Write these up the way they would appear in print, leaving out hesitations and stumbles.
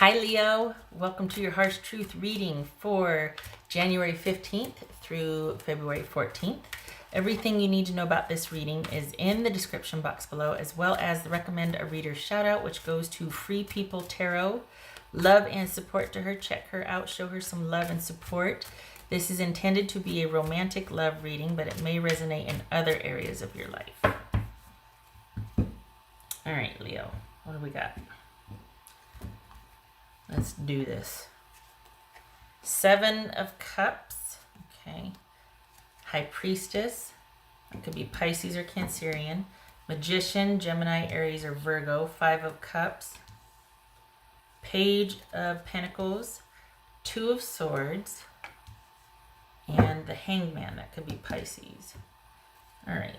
Hi Leo, welcome to your Heart's Truth reading for January 15th through February 14th. Everything you need to know about this reading is in the description box below, as well as the recommend a reader shout out, which goes to Free People Tarot. Love and support to her. Check her out, show her some love and support. This is intended to be a romantic love reading, but it may resonate in other areas of your life. All right, Leo, what do we got? Let's do this. 7 of Cups. Okay. High Priestess. It could be Pisces or Cancerian. Magician, Gemini, Aries, or Virgo. 5 of Cups. Page of Pentacles. 2 of Swords. And the Hangman. That could be Pisces. All right.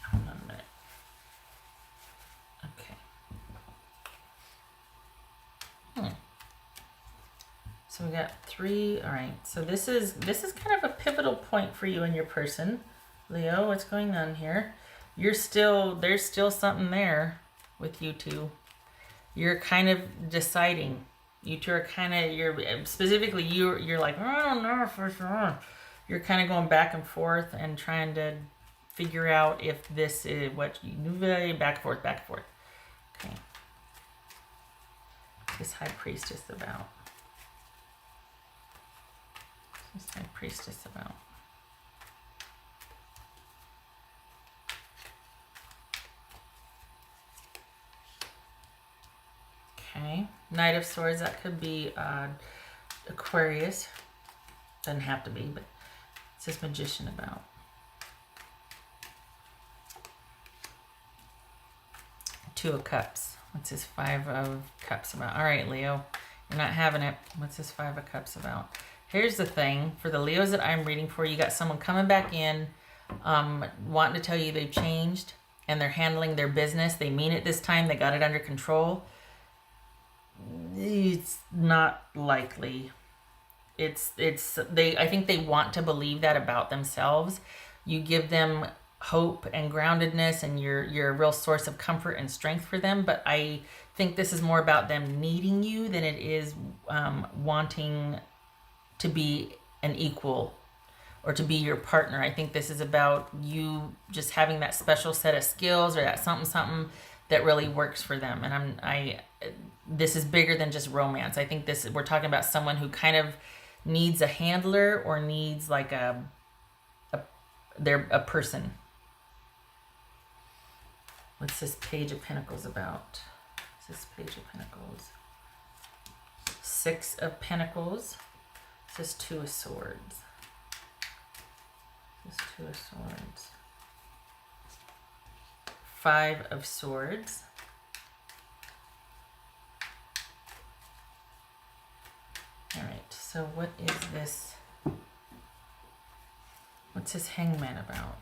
Hold on a minute. So we got 3. All right. So this is kind of a pivotal point for you and your person, Leo. What's going on here? There's still something there with you two. You're kind of deciding. You two are kind of you're like, oh, I don't know for sure. You're kind of going back and forth and trying to figure out if this is what you back and forth. Okay. This High Priestess about. What's High Priestess about? Okay. Knight of Swords, that could be Aquarius. Doesn't have to be, but it says Magician about. Two of Cups. What's this 5 of Cups about? All right, Leo. You're not having it. What's this 5 of Cups about? Here's the thing. For the Leos that I'm reading for, you got someone coming back in, wanting to tell you they've changed and they're handling their business. They mean it this time. They got it under control. It's not likely. I think they want to believe that about themselves. You give them hope and groundedness, and you're a real source of comfort and strength for them. But I think this is more about them needing you than it is wanting to be an equal or to be your partner. I think this is about you just having that special set of skills or that something that really works for them. And this is bigger than just romance. I think we're talking about someone who kind of needs a handler or needs like they're a person. What's this Page of Pentacles about? What's this Page of Pentacles? 6 of Pentacles. This is 2 of Swords. This is 2 of Swords. 5 of Swords. All right, so what is this? What's this Hangman about?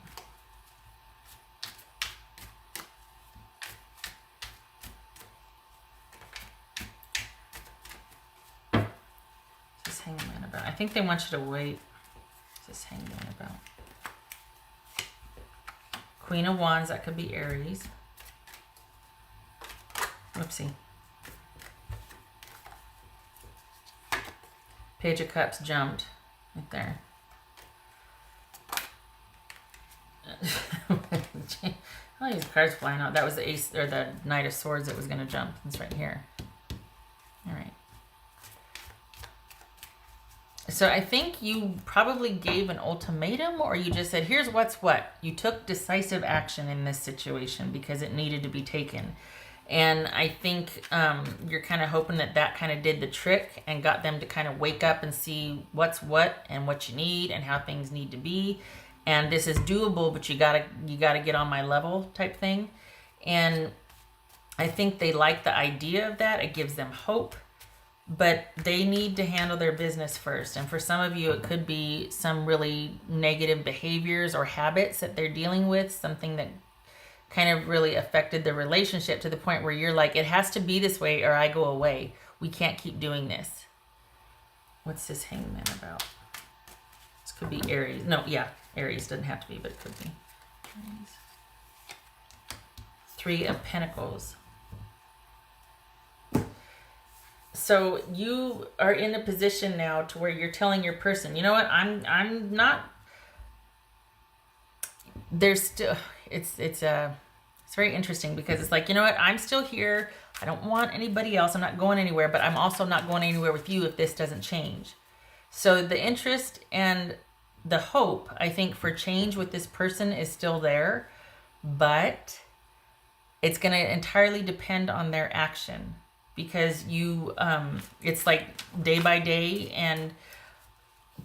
Hangman about? I think they want you to wait. What's this Hangman about? Queen of Wands, that could be Aries. Whoopsie. Page of Cups jumped right there. All these cards flying out. That was the Ace or the Knight of Swords that was going to jump. It's right here. All right. So I think you probably gave an ultimatum, or you just said, here's what's what. You took decisive action in this situation because it needed to be taken. And I think you're kind of hoping that kind of did the trick and got them to kind of wake up and see what's what and what you need and how things need to be. And this is doable, but you gotta get on my level type thing. And I think they like the idea of that. It gives them hope. But they need to handle their business first. And for some of you, it could be some really negative behaviors or habits that they're dealing with, something that kind of really affected the relationship to the point where you're like, it has to be this way or I go away. We can't keep doing this. What's this Hangman about? This could be Aries. No, yeah, Aries doesn't have to be, but it could be. Aries. Three of Pentacles. So you are in a position now to where you're telling your person, you know what, I'm not, there's still, it's very interesting, because it's like, you know what, I'm still here. I don't want anybody else. I'm not going anywhere, but I'm also not going anywhere with you if this doesn't change. So the interest and the hope, I think, for change with this person is still there, but it's going to entirely depend on their action, because you, it's like day by day, and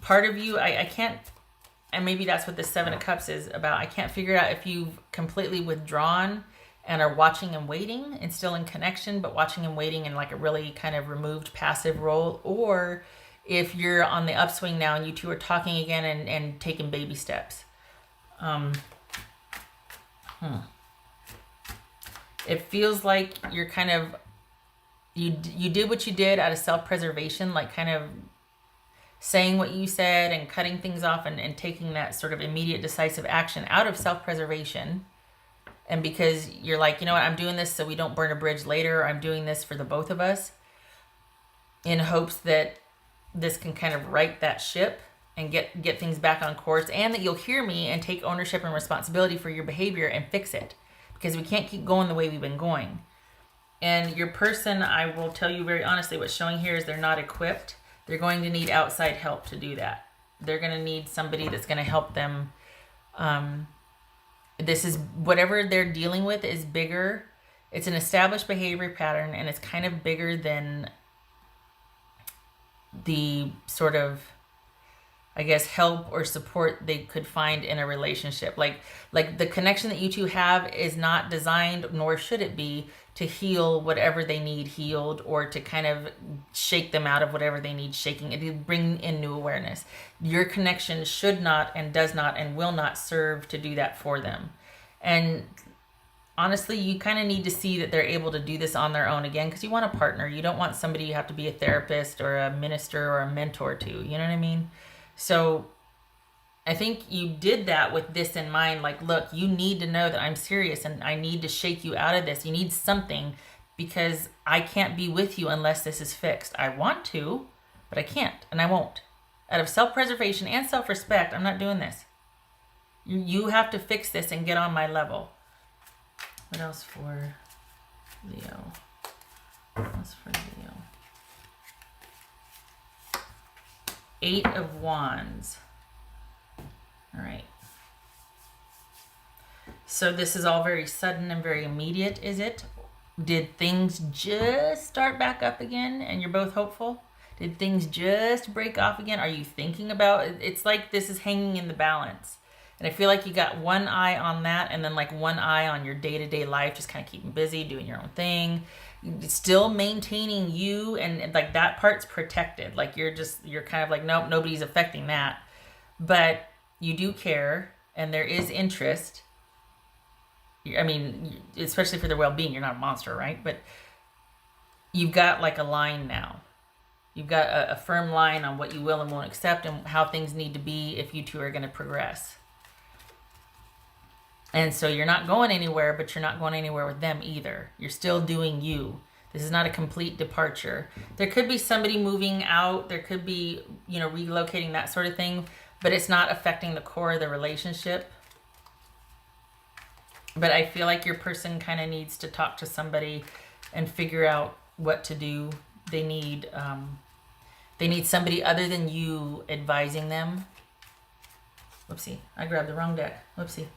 part of you, I can't, and maybe that's what the Seven of Cups is about. I can't figure out if you've completely withdrawn and are watching and waiting and still in connection, but watching and waiting in like a really kind of removed passive role, or if you're on the upswing now and you two are talking again and taking baby steps. It feels like you're kind of, you did what you did out of self-preservation, like kind of saying what you said and cutting things off and taking that sort of immediate decisive action out of self-preservation. And because you're like, you know what, I'm doing this so we don't burn a bridge later. I'm doing this for the both of us, in hopes that this can kind of right that ship and get things back on course, and that you'll hear me and take ownership and responsibility for your behavior and fix it, because we can't keep going the way we've been going. And your person, I will tell you very honestly, what's showing here is they're not equipped. They're going to need outside help to do that. They're going to need somebody that's going to help them. This is, whatever they're dealing with is bigger. It's an established behavior pattern, and it's kind of bigger than the sort of, I guess, help or support they could find in a relationship. Like the connection that you two have is not designed, nor should it be, to heal whatever they need healed, or to kind of shake them out of whatever they need shaking, and to bring in new awareness. Your connection should not and does not and will not serve to do that for them. And honestly, you kind of need to see that they're able to do this on their own again, because you want a partner. You don't want somebody you have to be a therapist or a minister or a mentor to. You know what I mean? So I think you did that with this in mind. Like, look, you need to know that I'm serious and I need to shake you out of this. You need something, because I can't be with you unless this is fixed. I want to, but I can't, and I won't. Out of self-preservation and self-respect, I'm not doing this. You have to fix this and get on my level. What else for Leo? What else for Leo? 8 of Wands. All right. So this is all very sudden and very immediate, is it? Did things just start back up again and you're both hopeful? Did things just break off again? Are you thinking about it? It's like this is hanging in the balance. And I feel like you got one eye on that, and then like one eye on your day-to-day life, just kind of keeping busy, doing your own thing, still maintaining you, and like that part's protected. Like you're kind of like, nope, nobody's affecting that. But you do care, and there is interest. I mean, especially for their well-being. You're not a monster, right? But you've got like a line now. You've got a firm line on what you will and won't accept, and how things need to be if you two are going to progress. And so you're not going anywhere, but you're not going anywhere with them either. You're still doing you. This is not a complete departure. There could be somebody moving out. There could be, relocating, that sort of thing. But it's not affecting the core of the relationship. But I feel like your person kind of needs to talk to somebody and figure out what to do. They need somebody other than you advising them. Whoopsie, I grabbed the wrong deck. Whoopsie.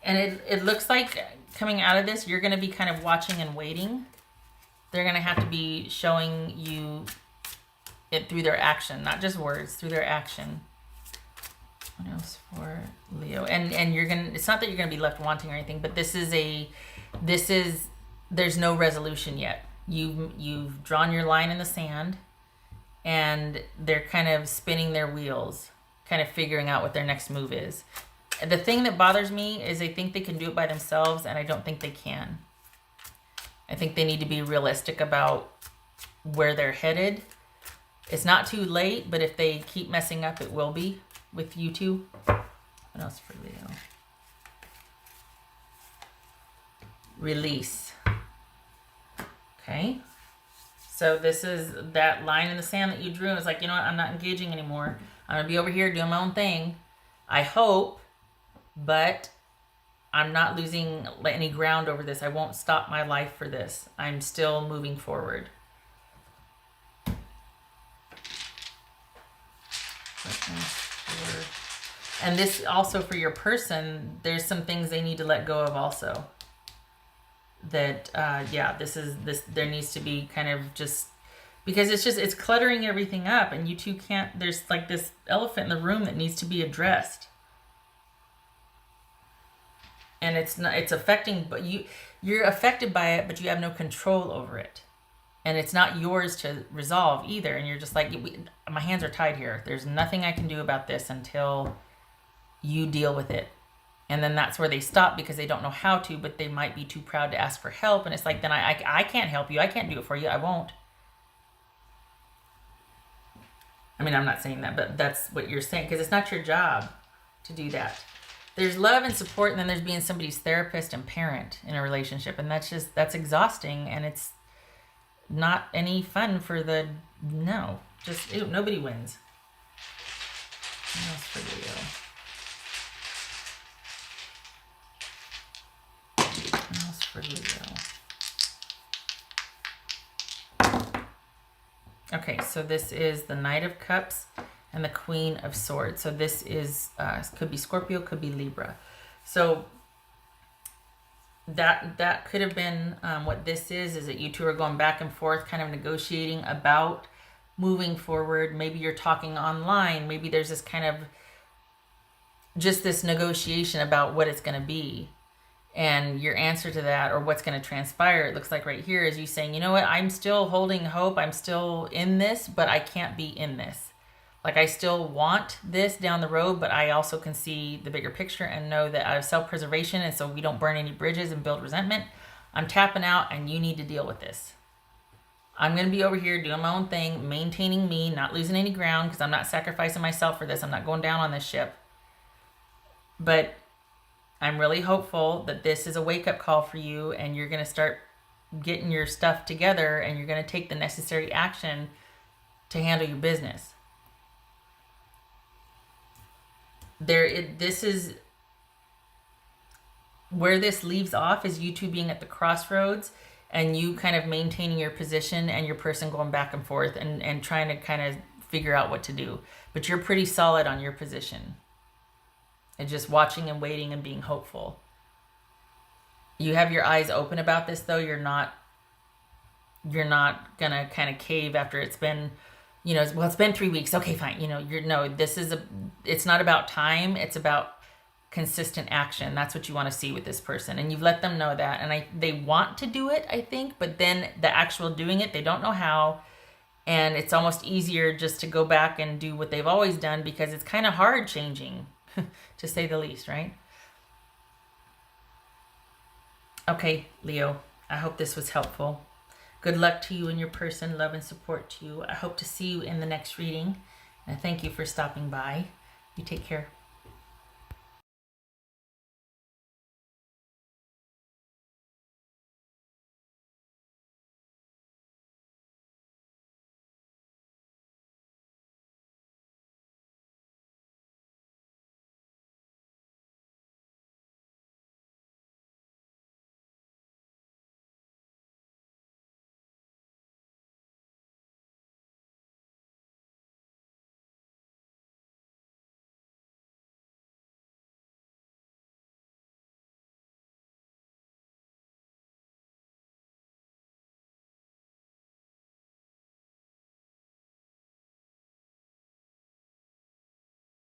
And it looks like coming out of this, you're going to be kind of watching and waiting. They're going to have to be showing you it through their action, not just words, through their action. What else for Leo? And you're going to, it's not that you're going to be left wanting or anything, but there's no resolution yet. You've drawn your line in the sand, and they're kind of spinning their wheels, kind of figuring out what their next move is. The thing that bothers me is they think they can do it by themselves, and I don't think they can. I think they need to be realistic about where they're headed. It's not too late, but if they keep messing up, it will be with you two. What else for Leo? Release. Okay. So this is that line in the sand that you drew. It's like, you know what? I'm not engaging anymore. I'm going to be over here doing my own thing. I hope, but I'm not losing any ground over this. I won't stop my life for this. I'm still moving forward. And this also for your person, there's some things they need to let go of also. That, yeah, there needs to be kind of just, because it's cluttering everything up, and you two can't, there's like this elephant in the room that needs to be addressed. And it's affecting, but you're affected by it, but you have no control over it. And it's not yours to resolve either. And you're just like, my hands are tied here. There's nothing I can do about this until you deal with it. And then that's where they stop because they don't know how to, but they might be too proud to ask for help. And it's like, then I can't help you. I can't do it for you. I won't. I mean, I'm not saying that, but that's what you're saying, because it's not your job to do that. There's love and support, and then there's being somebody's therapist and parent in a relationship. And that's exhausting, and it's not any fun for nobody wins. What else for Leo? What else for Leo? Okay, so this is the Knight of Cups and the Queen of Swords. So this is, could be Scorpio, could be Libra. So that could have been what this is that you two are going back and forth, kind of negotiating about moving forward. Maybe you're talking online. Maybe there's this kind of just this negotiation about what it's going to be. And your answer to that, or what's going to transpire, it looks like right here, is you saying, you know what, I'm still holding hope. I'm still in this, but I can't be in this. Like, I still want this down the road, but I also can see the bigger picture and know that out of self-preservation, and so we don't burn any bridges and build resentment, I'm tapping out, and you need to deal with this. I'm going to be over here doing my own thing, maintaining me, not losing any ground, because I'm not sacrificing myself for this. I'm not going down on this ship. But I'm really hopeful that this is a wake-up call for you, and you're going to start getting your stuff together, and you're going to take the necessary action to handle your business. This is where this leaves off, is you two being at the crossroads and you kind of maintaining your position and your person going back and forth and trying to kind of figure out what to do. But you're pretty solid on your position and just watching and waiting and being hopeful. You have your eyes open about this, though. You're not gonna kind of cave after it's been, well, it's been 3 weeks. Okay, fine. It's not about time. It's about consistent action. That's what you want to see with this person. And you've let them know that. And they want to do it, I think, but then the actual doing it, they don't know how. And it's almost easier just to go back and do what they've always done, because it's kind of hard changing, to say the least, right? Okay, Leo, I hope this was helpful. Good luck to you and your person. Love and support to you. I hope to see you in the next reading. And thank you for stopping by. You take care.